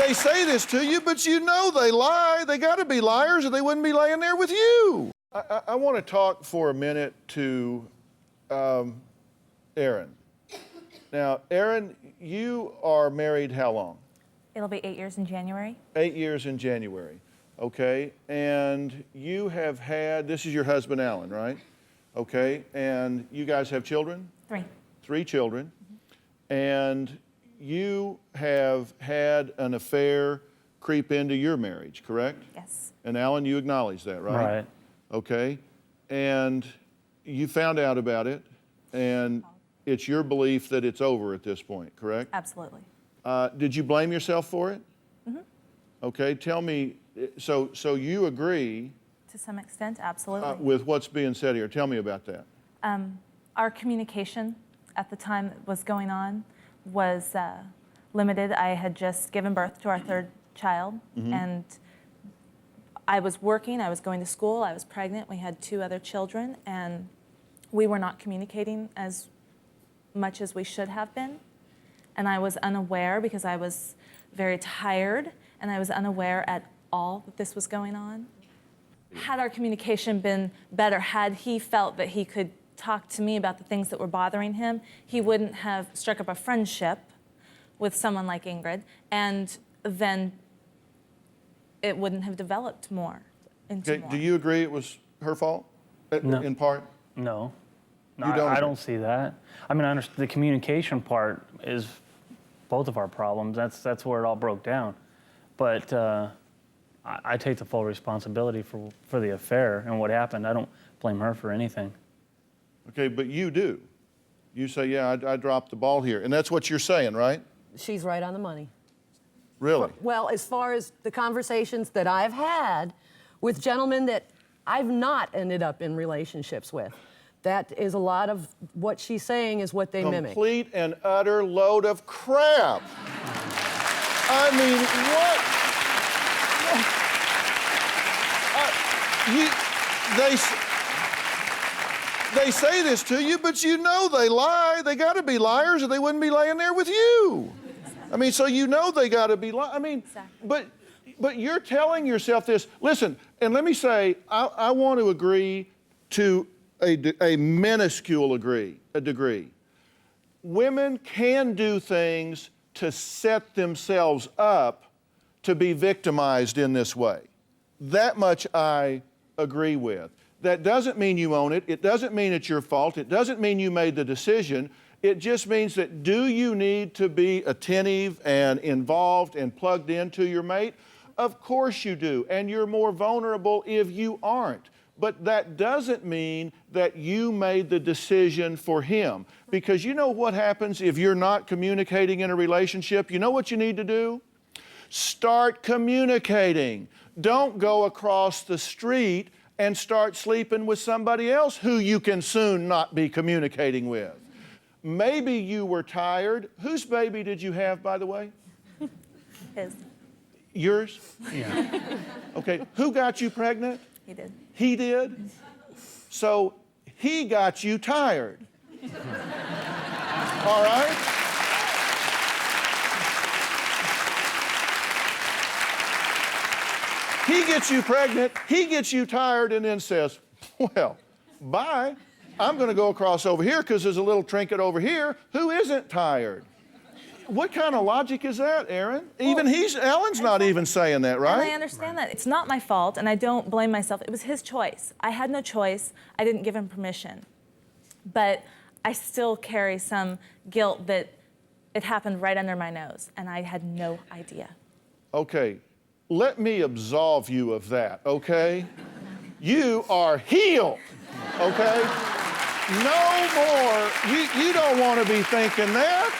they say this to you, but you know they lie. They got to be liars or they wouldn't be laying there with you. I want to talk for a minute to Erin. Now, Erin, you are married how long? It'll be 8 years in January. 8 years in January, okay? And you have had, this is your husband, Alan, right? Okay, and you guys have children? 3. 3 children. And you have had an affair creep into your marriage, correct? Yes. And Alan, you acknowledge that, right? Right. Okay, and you found out about it, and it's your belief that it's over at this point, correct? Absolutely. Did you blame yourself for it? Mm-hmm. Okay, tell me, so you agree To some extent, absolutely. with what's being said here. Tell me about that. Our communication at the time that was going on was limited. I had just given birth to our 3rd child, and I was working, I was going to school, I was pregnant, we had 2 other children, and we were not communicating as much as we should have been. And I was unaware because I was very tired, and I was unaware at all that this was going on. Had our communication been better, had he felt that he could talk to me about the things that were bothering him, he wouldn't have struck up a friendship with someone like Ingrid, and then it wouldn't have developed more into more. Do you agree it was her fault, No. in part? No. No, You don't I agree? don't see that. I mean, I understand the communication part is both of our problems. That's where it all broke down. But I take the full responsibility for the affair and what happened. I don't blame her for anything. Okay, but you do. You say, yeah, I dropped the ball here. And that's what you're saying, right? She's right on the money. Really? Well, as far as the conversations that I've had with gentlemen that I've not ended up in relationships with, that is a lot of what she's saying is what they mimic. Complete and utter load of crap. I mean, what? They say this to you, but you know they lie. They got to be liars or they wouldn't be laying there with you. I mean, so you know they got to be lying. I mean, Exactly. but you're telling yourself this. Listen, and let me say, I want to agree to a minuscule degree. Women can do things to set themselves up to be victimized in this way. That much I agree with. That doesn't mean you own it. It doesn't mean it's your fault. It doesn't mean you made the decision. It just means that do you need to be attentive and involved and plugged into your mate? Of course you do, and you're more vulnerable if you aren't. But that doesn't mean that you made the decision for him. Because you know what happens if you're not communicating in a relationship? You know what you need to do? Start communicating. Don't go across the street and start sleeping with somebody else who you can soon not be communicating with. Maybe you were tired. Whose baby did you have, by the way? His. Yours? Yeah. Okay, who got you pregnant? He did. He did? So he got you tired. All right? He gets you pregnant, he gets you tired, and then says, well, bye. I'm going to go across over here because there's a little trinket over here. Who isn't tired? What kind of logic is that, Erin? Even Ellen's not even saying that, right? And I understand that. It's not my fault, and I don't blame myself. It was his choice. I had no choice. I didn't give him permission. But I still carry some guilt that it happened right under my nose, and I had no idea. Okay, let me absolve you of that, okay? You are healed, okay? No more. You don't want to be thinking that.